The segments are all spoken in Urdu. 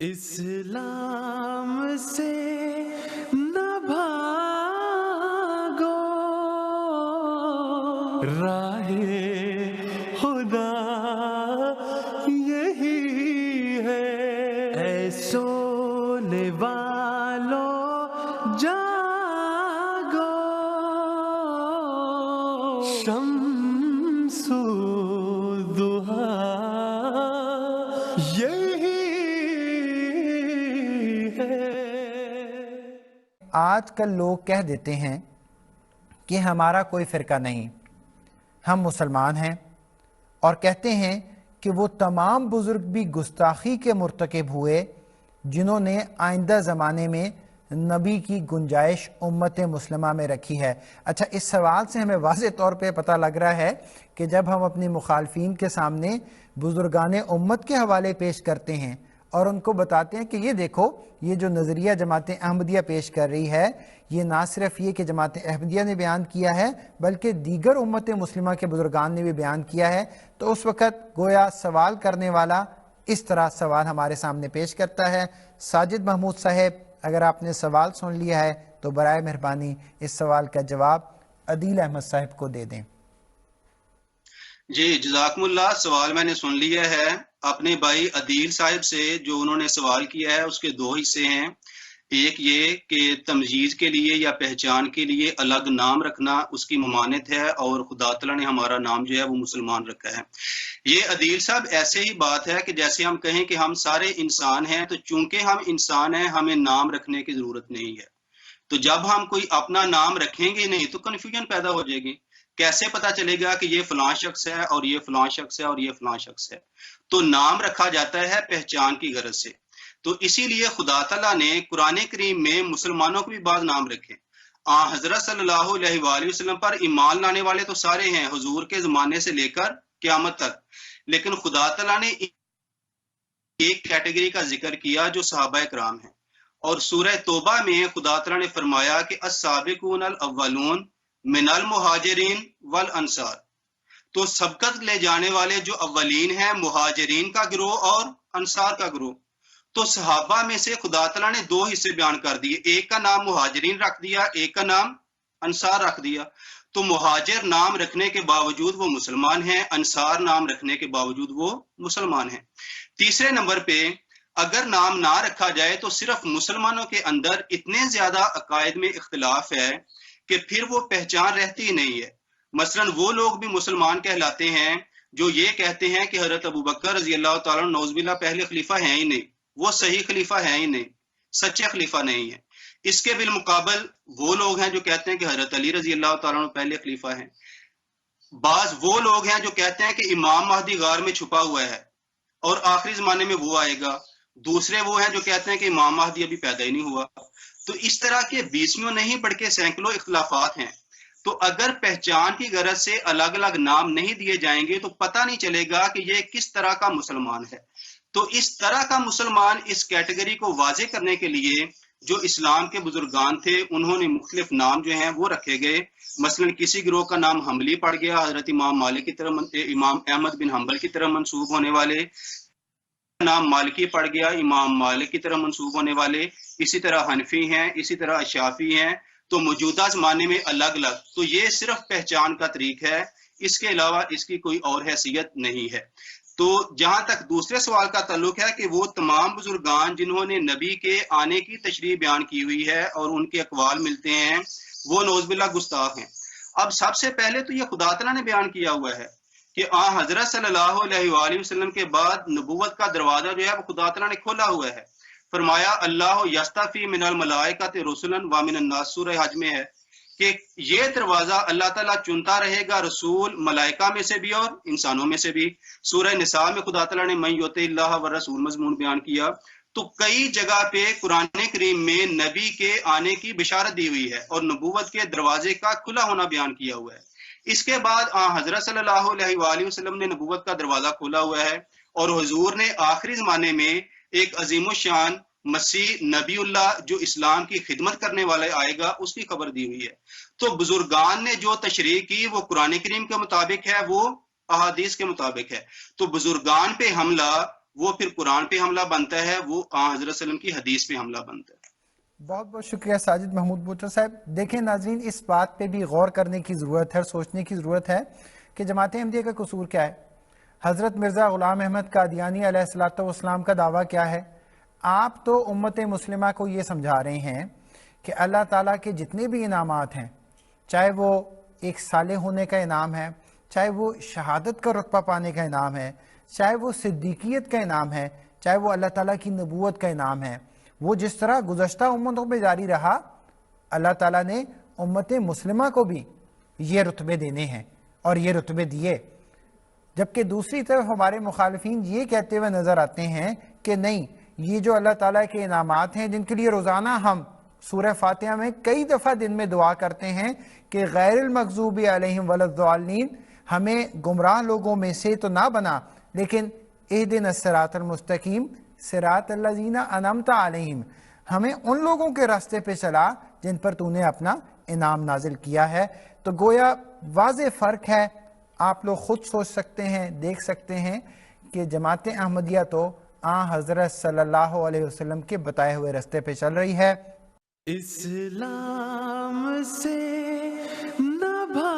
اسلام سے نہ بھاگو، راہ خدا یہی ہے، اے سونے والو جاگو، شمس الضحیٰ یہی ہے۔ آج کل لوگ کہہ دیتے ہیں کہ ہمارا کوئی فرقہ نہیں، ہم مسلمان ہیں، اور کہتے ہیں کہ وہ تمام بزرگ بھی گستاخی کے مرتکب ہوئے جنہوں نے آئندہ زمانے میں نبی کی گنجائش امت مسلمہ میں رکھی ہے۔ اچھا، اس سوال سے ہمیں واضح طور پہ پتہ لگ رہا ہے کہ جب ہم اپنی مخالفین کے سامنے بزرگان امت کے حوالے پیش کرتے ہیں اور ان کو بتاتے ہیں کہ یہ دیکھو، یہ جو نظریہ جماعت احمدیہ پیش کر رہی ہے، یہ نہ صرف یہ کہ جماعت احمدیہ نے بیان کیا ہے بلکہ دیگر امت مسلمہ کے بزرگان نے بھی بیان کیا ہے، تو اس وقت گویا سوال کرنے والا اس طرح سوال ہمارے سامنے پیش کرتا ہے۔ ساجد محمود صاحب، اگر آپ نے سوال سن لیا ہے تو برائے مہربانی اس سوال کا جواب عدیل احمد صاحب کو دے دیں۔ جی جزاکم اللہ، سوال میں نے سن لیا ہے اپنے بھائی عدیل صاحب سے۔ جو انہوں نے سوال کیا ہے اس کے دو حصے ہیں، ایک یہ کہ تمجیز کے لیے یا پہچان کے لیے الگ نام رکھنا اس کی ممانعت ہے، اور خدا تعالیٰ نے ہمارا نام جو ہے وہ مسلمان رکھا ہے۔ یہ عدیل صاحب ایسے ہی بات ہے کہ جیسے ہم کہیں کہ ہم سارے انسان ہیں، تو چونکہ ہم انسان ہیں ہمیں نام رکھنے کی ضرورت نہیں ہے، تو جب ہم کوئی اپنا نام رکھیں گے نہیں تو کنفیوژن پیدا ہو جائے گی۔ کیسے پتا چلے گا کہ یہ فلاں شخص ہے اور یہ فلاں شخص ہے اور یہ فلاں شخص ہے؟ تو نام رکھا جاتا ہے پہچان کی غرض سے۔ تو اسی لیے خدا تعالیٰ نے قرآن کریم میں مسلمانوں کو بھی بعض نام رکھے۔ حضرت صلی اللہ علیہ وآلہ وسلم پر ایمان لانے والے تو سارے ہیں حضور کے زمانے سے لے کر قیامت تک، لیکن خدا تعالیٰ نے ایک کیٹیگری کا ذکر کیا جو صحابہ کرام ہیں، اور سورہ توبہ میں خدا تعالیٰ نے فرمایا کہ السابقون الاولون من المہاجرین والانصار، تو سبقت لے جانے والے جو اولین ہیں مہاجرین کا گروہ اور انصار کا گروہ۔ تو صحابہ میں سے خدا تعالیٰ نے دو حصے بیان کر دیے، ایک کا نام مہاجرین رکھ دیا، ایک کا نام انصار رکھ دیا۔ تو مہاجر نام رکھنے کے باوجود وہ مسلمان ہیں، انصار نام رکھنے کے باوجود وہ مسلمان ہیں۔ تیسرے نمبر پہ اگر نام نہ رکھا جائے تو صرف مسلمانوں کے اندر اتنے زیادہ عقائد میں اختلاف ہے کہ پھر وہ پہچان رہتی ہی نہیں ہے۔ مثلا وہ لوگ بھی مسلمان کہلاتے ہیں جو یہ کہتے ہیں کہ حضرت ابوبکر رضی اللہ تعالیٰ عنہ نعوذ باللہ پہلے خلیفہ ہیں ہی نہیں، وہ صحیح خلیفہ ہیں ہی نہیں، سچے خلیفہ نہیں ہیں۔ اس کے بالمقابل وہ لوگ ہیں جو کہتے ہیں کہ حضرت علی رضی اللہ تعالیٰ عنہ پہلے خلیفہ ہیں۔ بعض وہ لوگ ہیں جو کہتے ہیں کہ امام مہدی غار میں چھپا ہوا ہے اور آخری زمانے میں وہ آئے گا۔ دوسرے وہ ہیں جو کہتے ہیں کہ امام مہدی ابھی پیدا ہی نہیں ہوا۔ تو اس طرح کے بیسویں نہیں بلکہ سینکڑوں اختلافات ہیں۔ تو اگر پہچان کی غرض سے الگ الگ نام نہیں دیے جائیں گے تو پتہ نہیں چلے گا کہ یہ کس طرح کا مسلمان ہے۔ تو اس طرح کا مسلمان اس کیٹیگری کو واضح کرنے کے لیے جو اسلام کے بزرگان تھے انہوں نے مختلف نام جو ہیں وہ رکھے گئے۔ مثلا کسی گروہ کا نام حنبلی پڑ گیا، حضرت امام مالک کی طرف، امام احمد بن حنبل کی طرف منسوب ہونے والے، نام مالکی پڑ گیا، امام مالک کی طرف منسوب ہونے والے، اسی طرح حنفی ہیں، اسی طرح شافعی ہیں۔ تو موجودہ زمانے میں الگ الگ، تو یہ صرف پہچان کا طریق ہے، اس کے علاوہ اس کی کوئی اور حیثیت نہیں ہے۔ تو جہاں تک دوسرے سوال کا تعلق ہے کہ وہ تمام بزرگان جنہوں نے نبی کے آنے کی تشریح بیان کی ہوئی ہے اور ان کے اقوال ملتے ہیں وہ نعوذ باللہ گستاخ ہیں۔ اب سب سے پہلے تو یہ خدا تعالیٰ نے بیان کیا ہوا ہے کہ حضرت صلی اللہ علیہ وآلہ وسلم کے بعد نبوت کا دروازہ جو ہے وہ خدا تعالیٰ نے کھولا ہوا ہے۔ فرمایا اللہ یستفی من الملائکۃ رسلا ومن الناس، سورہ حج میں ہے کہ یہ دروازہ اللہ تعالیٰ چنتا رہے گا رسول ملائکہ میں سے بھی اور انسانوں میں سے بھی۔ سورہ نساء میں خدا تعالیٰ نے من یطع اللہ والرسول مضمون بیان کیا۔ تو کئی جگہ پہ قرآن کریم میں نبی کے آنے کی بشارت دی ہوئی ہے اور نبوت کے دروازے کا کھلا ہونا بیان کیا ہوا ہے۔ اس کے بعد حضرت صلی اللہ علیہ وآلہ وسلم نے نبوت کا دروازہ کھولا ہوا ہے، اور حضور نے آخری زمانے میں ایک عظیم الشان مسیح نبی اللہ جو اسلام کی خدمت کرنے والے آئے گا اس کی خبر دی ہوئی ہے۔ تو بزرگان نے جو تشریح کی وہ قرآن کریم کے مطابق ہے، وہ احادیث کے مطابق ہے۔ تو بزرگان پہ حملہ وہ پھر قرآن پہ حملہ بنتا ہے, وہ حضرت صلی اللہ علیہ وسلم کی حدیث پہ حملہ بنتا ہے. بہت بہت شکریہ ساجد محمود بوچھا صاحب. دیکھیں ناظرین, اس بات پہ بھی غور کرنے کی ضرورت ہے اور سوچنے کی ضرورت ہے کہ جماعت احمدیہ کا قصور کیا ہے. حضرت مرزا غلام احمد قادیانی علیہ الصلوۃ والسلام کا دعویٰ کیا ہے؟ آپ تو امت مسلمہ کو یہ سمجھا رہے ہیں کہ اللہ تعالیٰ کے جتنے بھی انعامات ہیں, چاہے وہ ایک صالح ہونے کا انعام ہے, چاہے وہ شہادت کا رتبہ پانے کا انعام ہے, چاہے وہ صدیقیت کا انعام ہے, چاہے وہ اللہ تعالیٰ کی نبوت کا انعام ہے, وہ جس طرح گزشتہ امتوں میں جاری رہا, اللہ تعالیٰ نے امت مسلمہ کو بھی یہ رتبے دینے ہیں اور یہ رتبے دیے. جبکہ دوسری طرف ہمارے مخالفین یہ کہتے ہوئے نظر آتے ہیں کہ نہیں, یہ جو اللہ تعالیٰ کے انعامات ہیں جن کے لیے روزانہ ہم سورہ فاتحہ میں کئی دفعہ دن میں دعا کرتے ہیں کہ غیر المغضوب علیہم ولا الضالین, ہمیں گمراہ لوگوں میں سے تو نہ بنا, لیکن اہدنا الصراط المستقیم صراط الذین انعمت علیہم, ہمیں ان لوگوں کے راستے پہ چلا جن پر تو نے اپنا انعام نازل کیا ہے. تو گویا واضح فرق ہے, آپ لوگ خود سوچ سکتے ہیں, دیکھ سکتے ہیں کہ جماعت احمدیہ تو حضرت صلی اللہ علیہ وسلم کے بتائے ہوئے راستے پہ چل رہی ہے. اسلام سے نہ بھاگو,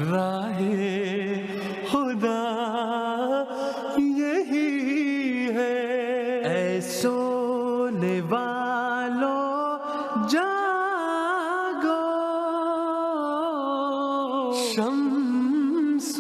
راہ خدا یہی ہے. اے سونے والوں جاگو, شمس